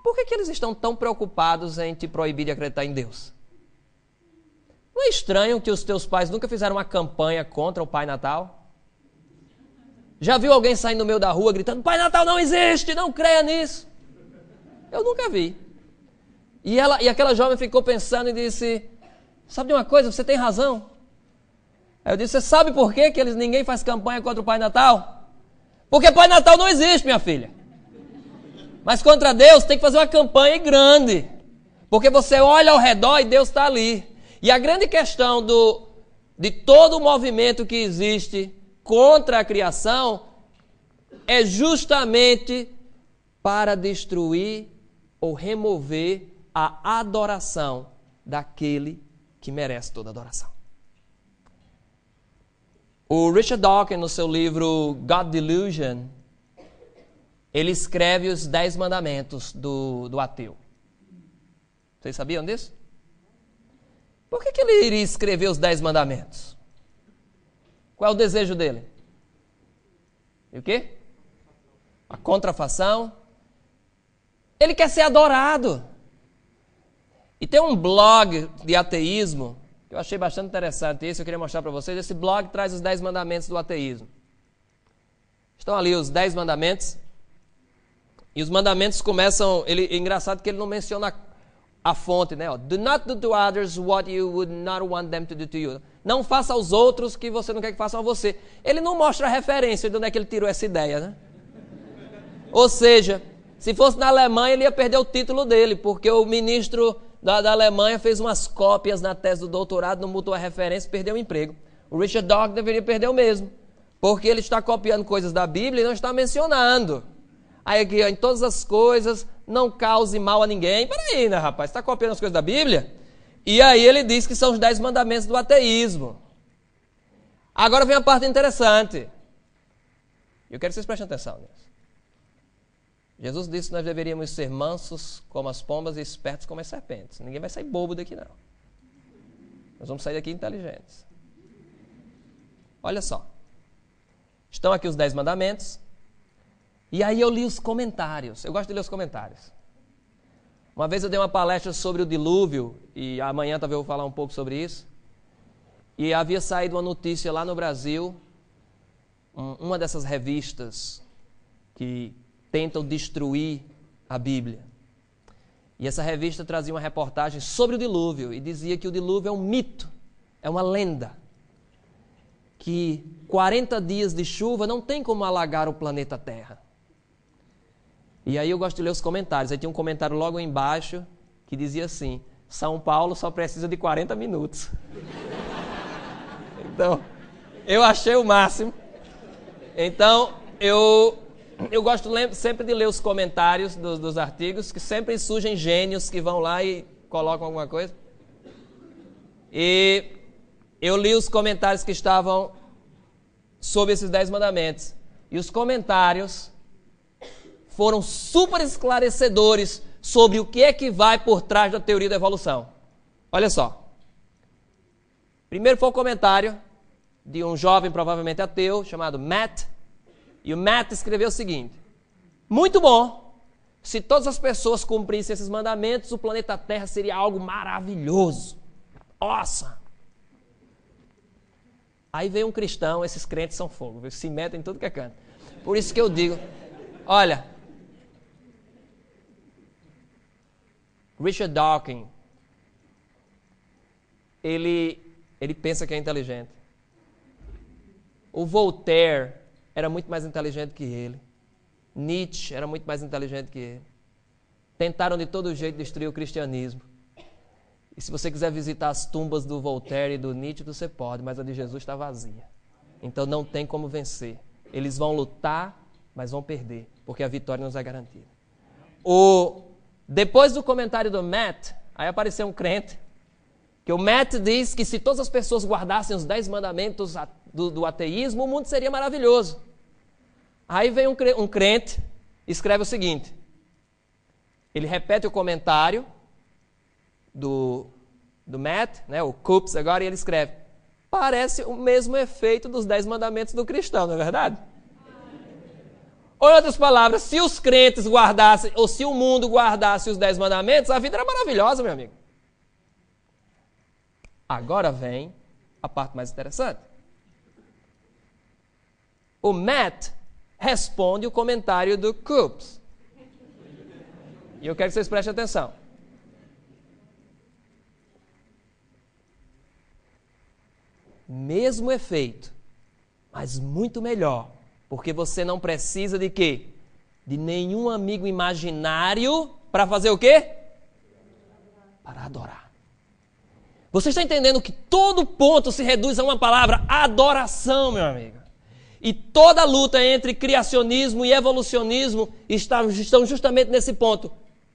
Por que eles estão tão preocupados em te proibir de acreditar em Deus? Não é estranho que os teus pais nunca fizeram uma campanha contra o Pai Natal? Já viu alguém saindo no meio da rua gritando, Pai Natal não existe, não creia nisso? Eu nunca vi. E aquela jovem ficou pensando e disse, sabe de uma coisa, você tem razão. Aí eu disse, você sabe por que ninguém faz campanha contra o Pai Natal? Porque Pai Natal não existe, minha filha. Mas contra Deus tem que fazer uma campanha grande. Porque você olha ao redor e Deus está ali. E a grande questão de todo o movimento que existe contra a criação é justamente para destruir ou remover a adoração daquele que merece toda adoração. O Richard Dawkins, no seu livro God Delusion, ele escreve os 10 mandamentos do ateu. Vocês sabiam disso? Por que ele iria escrever os 10 mandamentos? Qual é o desejo dele? E o quê? A contrafação. Ele quer ser adorado. E tem um blog de ateísmo, que eu achei bastante interessante isso, eu queria mostrar para vocês. Esse blog traz os 10 mandamentos do ateísmo. Estão ali os 10 mandamentos. E os mandamentos começam... É engraçado que ele não menciona a fonte, né? Do not do to others what you would not want them to do to you. Não faça aos outros que você não quer que façam a você. Ele não mostra a referência de onde é que ele tirou essa ideia, né? Ou seja, se fosse na Alemanha, ele ia perder o título dele, porque o ministro da Alemanha fez umas cópias na tese do doutorado, não mudou a referência, perdeu o emprego. O Richard Dawkins deveria perder o mesmo, porque ele está copiando coisas da Bíblia e não está mencionando. Aí aqui, ó, em todas as coisas, não cause mal a ninguém. Peraí, né, rapaz? Você está copiando as coisas da Bíblia? E aí ele diz que são os 10 mandamentos do ateísmo. Agora vem a parte interessante. Eu quero que vocês prestem atenção nisso. Jesus disse que nós deveríamos ser mansos como as pombas e espertos como as serpentes. Ninguém vai sair bobo daqui, não. Nós vamos sair daqui inteligentes. Olha só. Estão aqui os 10 mandamentos. E aí eu li os comentários. Eu gosto de ler os comentários. Uma vez eu dei uma palestra sobre o dilúvio, e amanhã talvez eu vou falar um pouco sobre isso. E havia saído uma notícia lá no Brasil, uma dessas revistas que tentam destruir a Bíblia. E essa revista trazia uma reportagem sobre o dilúvio e dizia que o dilúvio é um mito, é uma lenda. Que 40 dias de chuva não tem como alagar o planeta Terra. E aí eu gosto de ler os comentários. Aí tinha um comentário logo embaixo que dizia assim, São Paulo só precisa de 40 minutos. Então, eu achei o máximo. Então, eu gosto sempre de ler os comentários dos artigos, que sempre surgem gênios que vão lá e colocam alguma coisa. E eu li os comentários que estavam sobre esses 10 mandamentos. E os comentários foram super esclarecedores sobre o que é que vai por trás da teoria da evolução. Olha só. Primeiro foi o comentário de um jovem, provavelmente ateu, chamado Matt. E o Matt escreveu o seguinte: muito bom. Se todas as pessoas cumprissem esses mandamentos, o planeta Terra seria algo maravilhoso. Nossa! Aí vem um cristão, esses crentes são fogo, viu? Se metem em tudo que é canto. Por isso que eu digo, olha, Richard Dawkins, ele pensa que é inteligente. O Voltaire era muito mais inteligente que ele. Nietzsche era muito mais inteligente que ele. Tentaram de todo jeito destruir o cristianismo. E se você quiser visitar as tumbas do Voltaire e do Nietzsche, você pode, mas a de Jesus está vazia. Então não tem como vencer. Eles vão lutar, mas vão perder, porque a vitória nos é garantida. Depois do comentário do Matt, aí apareceu um crente, que o Matt diz que se todas as pessoas guardassem os 10 mandamentos do ateísmo, o mundo seria maravilhoso. Aí vem um crente, escreve o seguinte, ele repete o comentário do Matt, né, o Coops agora, e ele escreve: parece o mesmo efeito dos 10 mandamentos do cristão, não é verdade? Ou em outras palavras, se os crentes guardassem, ou se o mundo guardasse os 10 mandamentos, a vida era maravilhosa, meu amigo. Agora vem a parte mais interessante. O Matt responde o comentário do Coops. E eu quero que vocês prestem atenção. Mesmo efeito, mas muito melhor, porque você não precisa de quê? De nenhum amigo imaginário para fazer o quê? Para adorar. Você está entendendo que todo ponto se reduz a uma palavra: adoração, meu amigo. E toda a luta entre criacionismo e evolucionismo estão justamente nesse ponto: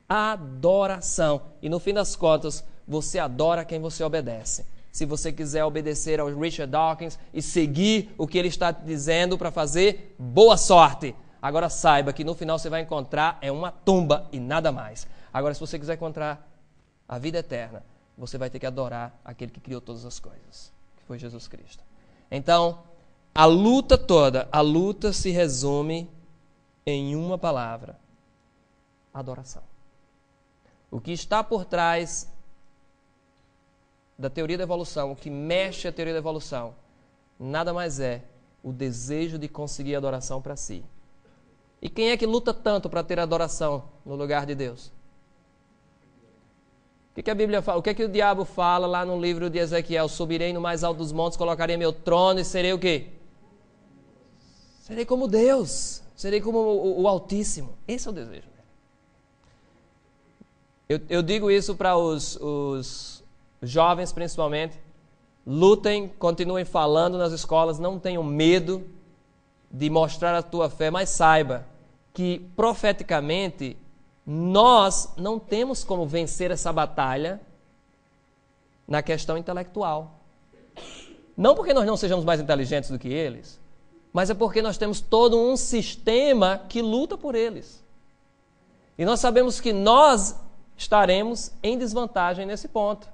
adoração. E no fim das contas, você adora quem você obedece. Se você quiser obedecer ao Richard Dawkins e seguir o que ele está dizendo para fazer, boa sorte. Agora saiba que no final você vai encontrar uma tumba e nada mais. Agora, se você quiser encontrar a vida eterna, você vai ter que adorar aquele que criou todas as coisas, que foi Jesus Cristo. Então, a luta toda, a luta se resume em uma palavra: adoração. O que está por trás da teoria da evolução, o que mexe a teoria da evolução, nada mais é o desejo de conseguir adoração para si. E quem é que luta tanto para ter adoração no lugar de Deus? O que a Bíblia fala? O que o diabo fala lá no livro de Ezequiel? Subirei no mais alto dos montes, colocarei meu trono e serei o quê? Serei como Deus, serei como o Altíssimo. Esse é o desejo dele. Eu digo isso para os jovens principalmente: lutem, continuem falando nas escolas, não tenham medo de mostrar a tua fé, mas saiba que profeticamente nós não temos como vencer essa batalha na questão intelectual. Não porque nós não sejamos mais inteligentes do que eles, mas é porque nós temos todo um sistema que luta por eles. E nós sabemos que nós estaremos em desvantagem nesse ponto.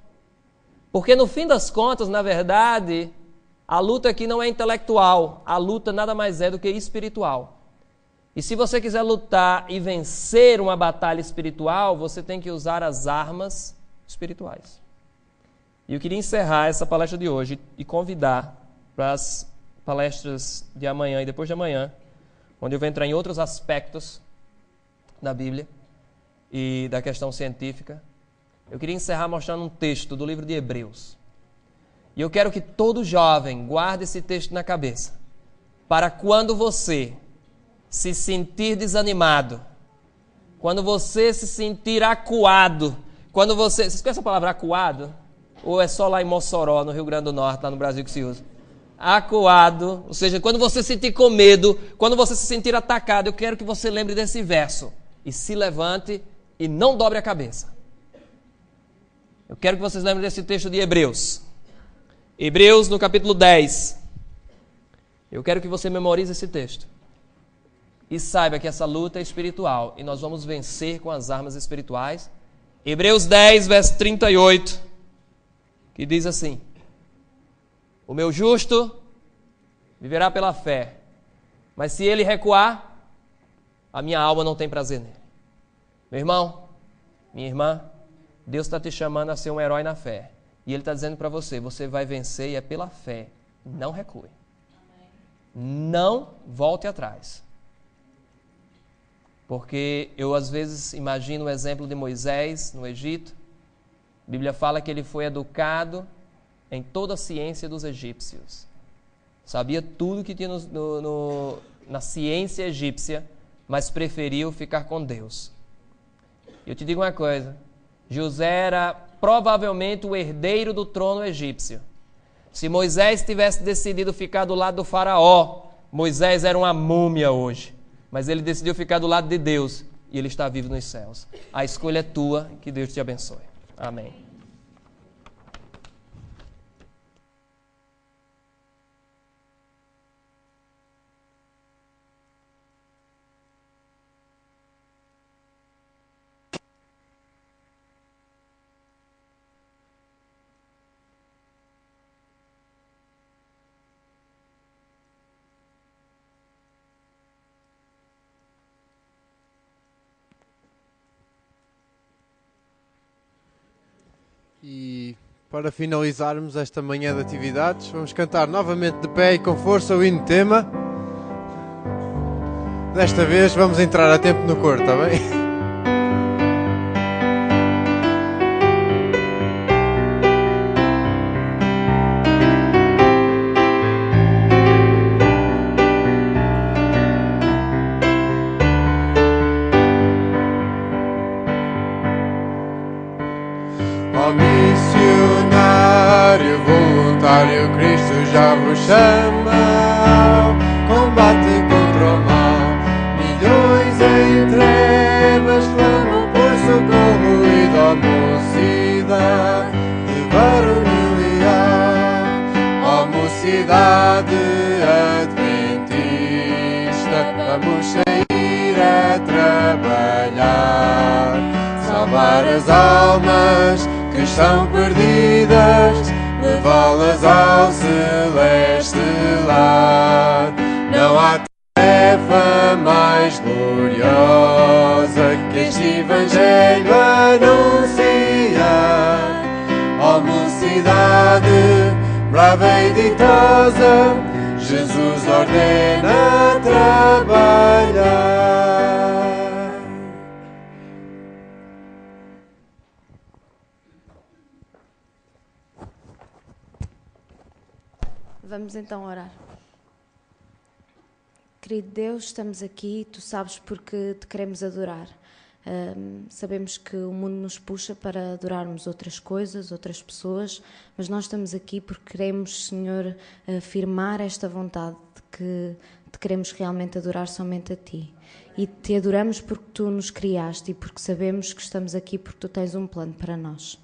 Porque no fim das contas, na verdade, a luta aqui não é intelectual, a luta nada mais é do que espiritual. E se você quiser lutar e vencer uma batalha espiritual, você tem que usar as armas espirituais. E eu queria encerrar essa palestra de hoje e convidar para as palestras de amanhã e depois de amanhã, onde eu vou entrar em outros aspectos da Bíblia e da questão científica. Eu queria encerrar mostrando um texto do livro de Hebreus. E eu quero que todo jovem guarde esse texto na cabeça, para quando você se sentir desanimado, quando você se sentir acuado, quando você... Vocês conhecem a palavra acuado? Ou é só lá em Mossoró, no Rio Grande do Norte, lá no Brasil que se usa? Acuado, ou seja, quando você se sentir com medo, quando você se sentir atacado, eu quero que você lembre desse verso e se levante e não dobre a cabeça. Eu quero que vocês lembrem desse texto de Hebreus. Hebreus, no capítulo 10. Eu quero que você memorize esse texto. E saiba que essa luta é espiritual e nós vamos vencer com as armas espirituais. Hebreus 10, verso 38, que diz assim: o meu justo viverá pela fé, mas se ele recuar, a minha alma não tem prazer nele. Meu irmão, minha irmã, Deus está te chamando a ser um herói na fé. E Ele está dizendo para você, você vai vencer e é pela fé. Não recue. Não volte atrás. Porque eu às vezes imagino o exemplo de Moisés no Egito. A Bíblia fala que ele foi educado em toda a ciência dos egípcios. Sabia tudo que tinha na ciência egípcia, mas preferiu ficar com Deus. Eu te digo uma coisa, José era provavelmente o herdeiro do trono egípcio. Se Moisés tivesse decidido ficar do lado do faraó, Moisés era uma múmia hoje. Mas ele decidiu ficar do lado de Deus e ele está vivo nos céus. A escolha é tua, que Deus te abençoe. Amém. E para finalizarmos esta manhã de atividades, vamos cantar novamente de pé e com força o hino tema. Desta vez vamos entrar a tempo no coro, está bem? Cristo já vos chama, combate contra o mal. Milhões em trevas clamam por socorro e da mocidade de varonilidade. Ó mocidade adventista, vamos sair a trabalhar, salvar as almas que estão perdidas, levá-las ao celeste lar. Não há tarefa mais gloriosa que este Evangelho anunciar. Ó mocidade brava e ditosa, Jesus ordena trabalhar. Vamos então orar. Querido Deus, estamos aqui, Tu sabes porque Te queremos adorar. Sabemos que o mundo nos puxa para adorarmos outras coisas, outras pessoas, mas nós estamos aqui porque queremos, Senhor, afirmar esta vontade de que Te queremos realmente adorar somente a Ti. E Te adoramos porque Tu nos criaste e porque sabemos que estamos aqui porque Tu tens um plano para nós.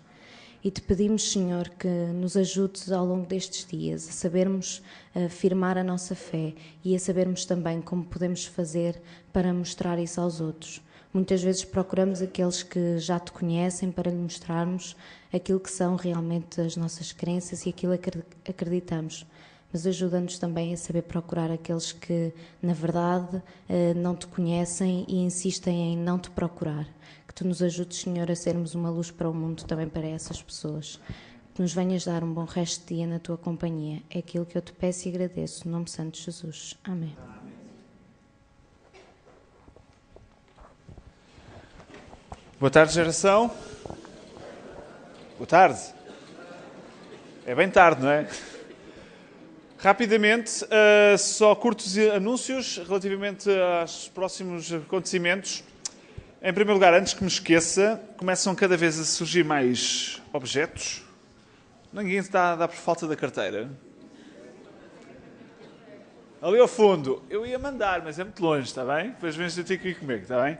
E Te pedimos, Senhor, que nos ajudes ao longo destes dias a sabermos afirmar a nossa fé e a sabermos também como podemos fazer para mostrar isso aos outros. Muitas vezes procuramos aqueles que já Te conhecem para lhe mostrarmos aquilo que são realmente as nossas crenças e aquilo que acreditamos. Mas ajuda-nos também a saber procurar aqueles que, na verdade, não Te conhecem e insistem em não Te procurar. Que Tu nos ajudes, Senhor, a sermos uma luz para o mundo também para essas pessoas. Que nos venhas dar um bom resto de dia na Tua companhia. É aquilo que eu Te peço e agradeço. No nome santo de Jesus. Amém. Boa tarde, geração. Boa tarde. É bem tarde, não é? Rapidamente, só curtos anúncios relativamente aos próximos acontecimentos. Em primeiro lugar, antes que me esqueça, começam cada vez a surgir mais objetos. Ninguém está a dar por falta da carteira. Ali ao fundo, eu ia mandar, mas é muito longe, está bem? Depois vens ter que ir comigo, está bem?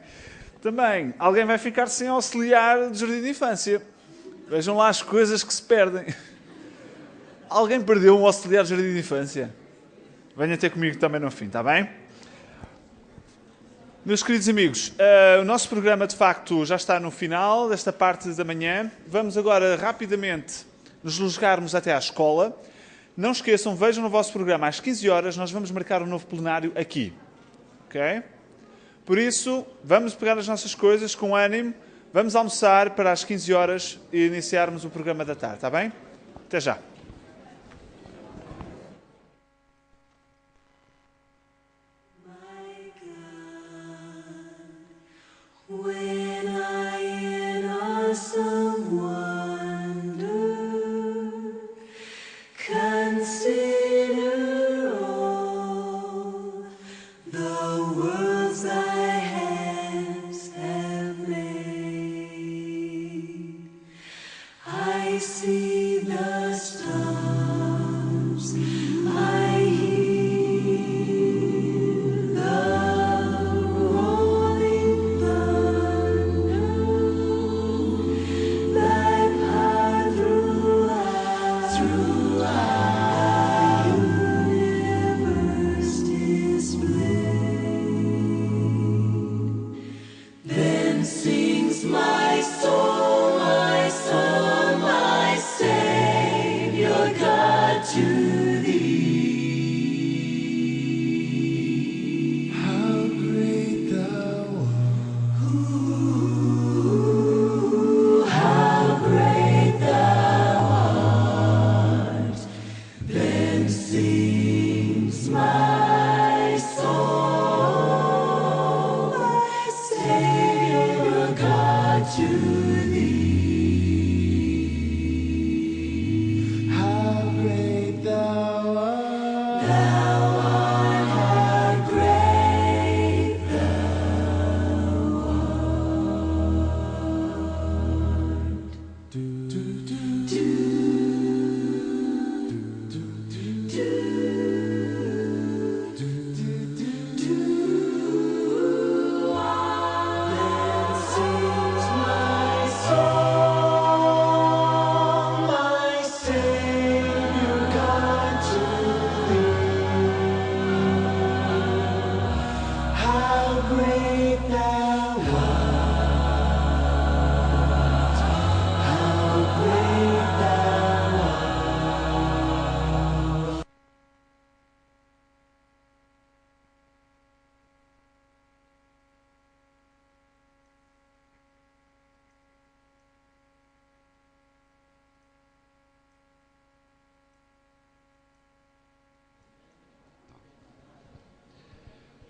Também, alguém vai ficar sem auxiliar de jardim de infância. Vejam lá as coisas que se perdem. Alguém perdeu um auxiliar de jardim de infância? Venha ter comigo também no fim, está bem? Meus queridos amigos, o nosso programa de facto já está no final desta parte da manhã. Vamos agora rapidamente nos deslocarmos até à escola. Não esqueçam, vejam no vosso programa, às 15 horas nós vamos marcar um novo plenário aqui. Ok? Por isso, vamos pegar as nossas coisas com ânimo, vamos almoçar para às 15 horas e iniciarmos o programa da tarde, está bem? Até já. When I in awesome wonder consider all the worlds thy hands have made, I see the stars, I hear the rolling thunder, thy power throughout the universe displayed. Then sings my soul, my soul, my Savior God to thee. How great thou art! How great thou art! Then sings my soul, my Savior God to thee. How great thou art! Thou art, how great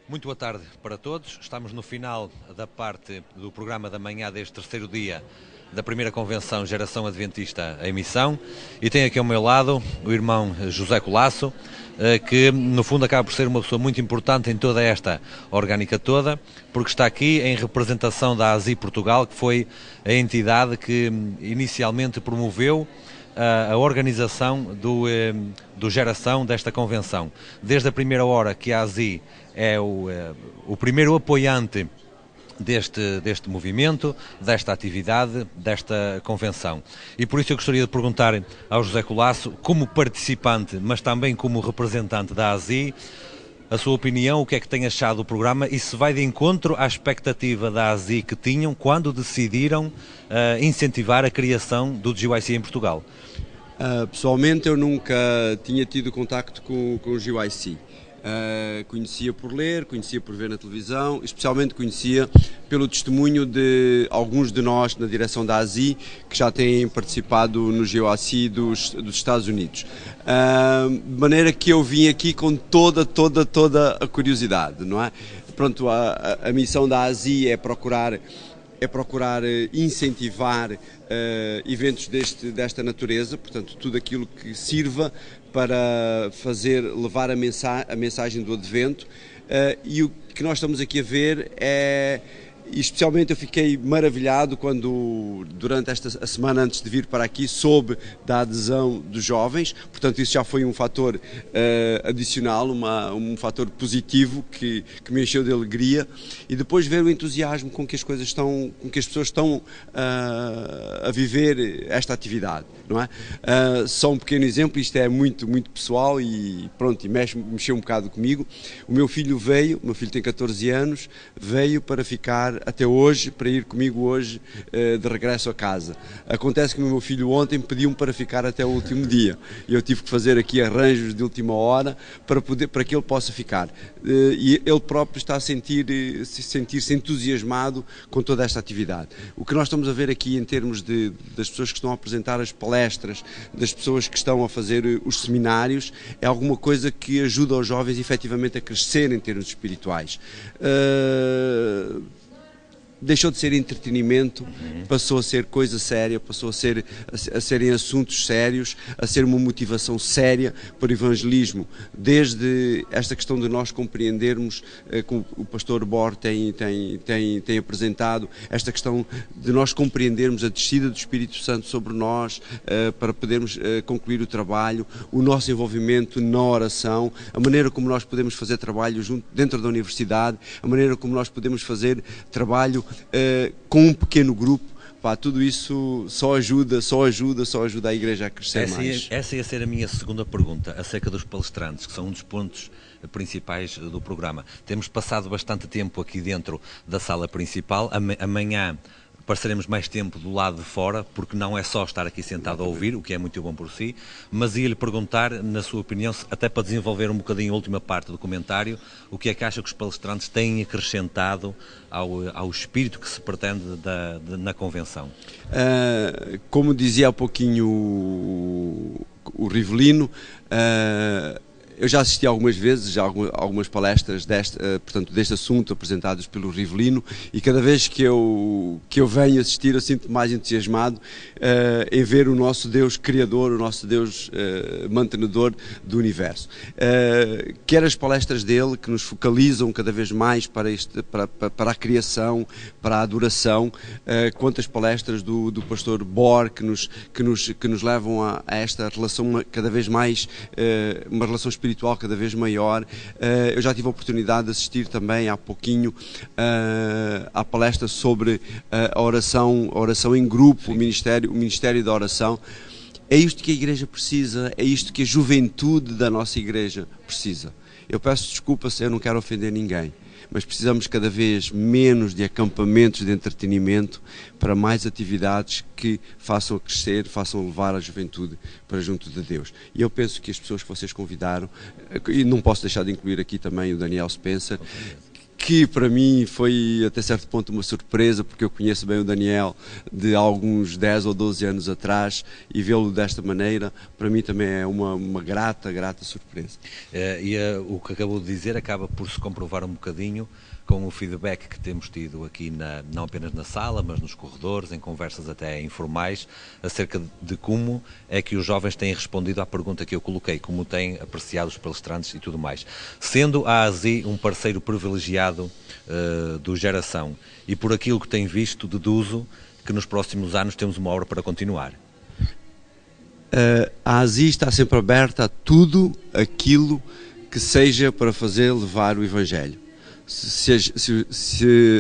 Muito boa tarde para todos. Estamos no final da parte do programa da manhã deste terceiro dia da primeira convenção Geração Adventista em Missão, e tenho aqui ao meu lado o irmão José Colasso, que no fundo acaba por ser uma pessoa muito importante em toda esta orgânica toda, porque está aqui em representação da ASI Portugal, que foi a entidade que inicialmente promoveu a organização do Geração desta convenção. Desde a primeira hora que a ASI é o primeiro apoiante deste movimento, desta atividade, desta convenção. E por isso eu gostaria de perguntar ao José Colasso, como participante, mas também como representante da ASI, a sua opinião, o que é que tem achado do programa e se vai de encontro à expectativa da ASI que tinham quando decidiram incentivar a criação do GYC em Portugal. Pessoalmente eu nunca tinha tido contacto com o GYC. Conhecia por ler, conhecia por ver na televisão, especialmente conhecia pelo testemunho de alguns de nós na direção da ASI que já têm participado no GOACI dos Estados Unidos. De maneira que eu vim aqui com toda a curiosidade, não é? Pronto, a missão da ASI é procurar incentivar eventos desta natureza, portanto tudo aquilo que sirva para levar a mensagem do Advento, e o que nós estamos aqui a ver é E especialmente eu fiquei maravilhado quando, durante a semana antes de vir para aqui, soube da adesão dos jovens. Portanto, isso já foi um fator adicional, um fator positivo que me encheu de alegria. E depois ver o entusiasmo com que as coisas estão, com que as pessoas estão a viver esta atividade, não é? Só um pequeno exemplo, isto é muito, muito pessoal e pronto, e mexeu um bocado comigo. O meu filho tem 14 anos, veio para ficar até hoje, para ir comigo hoje de regresso a casa. Acontece que o meu filho ontem pediu-me para ficar até o último dia e eu tive que fazer aqui arranjos de última hora para que ele possa ficar. E ele próprio está a sentir-se entusiasmado com toda esta atividade. O que nós estamos a ver aqui em termos das pessoas que estão a apresentar as palestras, das pessoas que estão a fazer os seminários, é alguma coisa que ajuda os jovens efetivamente a crescer em termos espirituais. Deixou de ser entretenimento, passou a ser coisa séria, passou a serem assuntos sérios, a ser uma motivação séria para o evangelismo. Desde esta questão de nós compreendermos, como o pastor Bor tem apresentado, esta questão de nós compreendermos a descida do Espírito Santo sobre nós, para podermos concluir o trabalho, o nosso envolvimento na oração, a maneira como nós podemos fazer trabalho dentro da universidade, a maneira como nós podemos fazer trabalho com um pequeno grupo. Tudo isso só ajuda a Igreja a crescer mais. Essa ia ser a minha segunda pergunta, acerca dos palestrantes, que são um dos pontos principais do programa. Temos passado bastante tempo aqui dentro da sala principal. Amanhã passaremos mais tempo do lado de fora, porque não é só estar aqui sentado a ouvir, o que é muito bom por si, mas ia-lhe perguntar, na sua opinião, até para desenvolver um bocadinho a última parte do comentário, o que é que acha que os palestrantes têm acrescentado ao espírito que se pretende na convenção? Como dizia há pouquinho o Rivelino, eu já assisti algumas vezes a algumas palestras deste assunto apresentados pelo Rivelino, e cada vez que eu venho assistir eu sinto mais entusiasmado em ver o nosso Deus Criador, o nosso Deus mantenedor do universo. Quer as palestras dele, que nos focalizam cada vez mais para a criação, para a adoração, quanto as palestras do pastor Bor, que nos levam a esta relação cada vez mais, uma relação espiritual cada vez maior. Eu já tive a oportunidade de assistir também há pouquinho à palestra sobre a oração em grupo, o ministério da oração. É isto que a Igreja precisa, é isto que a juventude da nossa Igreja precisa. Eu peço desculpa se eu não quero ofender ninguém, mas precisamos cada vez menos de acampamentos de entretenimento para mais atividades que façam crescer, façam levar a juventude para junto de Deus. E eu penso que as pessoas que vocês convidaram, e não posso deixar de incluir aqui também o Daniel Spencer, que para mim foi até certo ponto uma surpresa, porque eu conheço bem o Daniel de alguns 10 ou 12 anos atrás, e vê-lo desta maneira, para mim também é uma grata surpresa. O que acabou de dizer acaba por se comprovar um bocadinho com o feedback que temos tido aqui, não apenas na sala, mas nos corredores, em conversas até informais, acerca de como é que os jovens têm respondido à pergunta que eu coloquei, como têm apreciado os palestrantes e tudo mais. Sendo a ASI um parceiro privilegiado do Geração, e por aquilo que tem visto, deduzo que nos próximos anos temos uma obra para continuar. A ASI está sempre aberta a tudo aquilo que seja para fazer levar o Evangelho. Se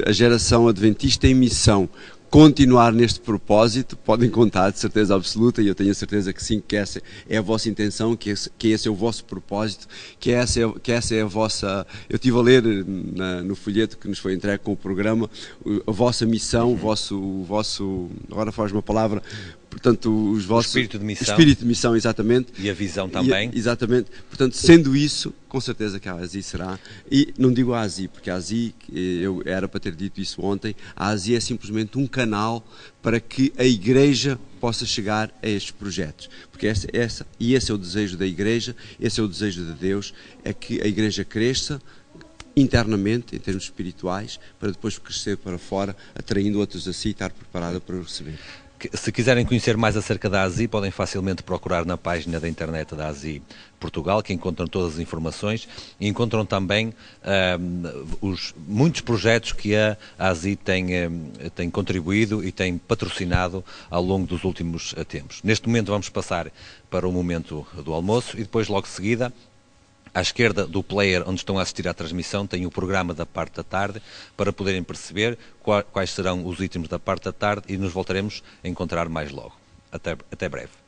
a Geração Adventista em Missão continuar neste propósito, podem contar de certeza absoluta, e eu tenho a certeza que sim, que essa é a vossa intenção, que esse é o vosso propósito, que essa é a vossa... Eu estive a ler no folheto que nos foi entregue com o programa, a vossa missão, o vosso agora faz uma palavra, portanto, os vossos... Espírito de missão, exatamente. E a visão também. Exatamente. Portanto, sendo isso, com certeza que a ASI será. E não digo a ASI, porque a ASI, eu era para ter dito isso ontem, a ASI é simplesmente um canal para que a Igreja possa chegar a estes projetos. Porque esse é o desejo da Igreja, esse é o desejo de Deus, é que a Igreja cresça internamente, em termos espirituais, para depois crescer para fora, atraindo outros a si e estar preparada para o receber. Se quiserem conhecer mais acerca da ASI, podem facilmente procurar na página da internet da ASI Portugal, que encontram todas as informações e encontram também muitos projetos que a ASI tem contribuído e tem patrocinado ao longo dos últimos tempos. Neste momento vamos passar para o momento do almoço e depois, logo de seguida, à esquerda do player onde estão a assistir à transmissão, tem o programa da parte da tarde para poderem perceber quais serão os itens da parte da tarde e nos voltaremos a encontrar mais logo. Até breve.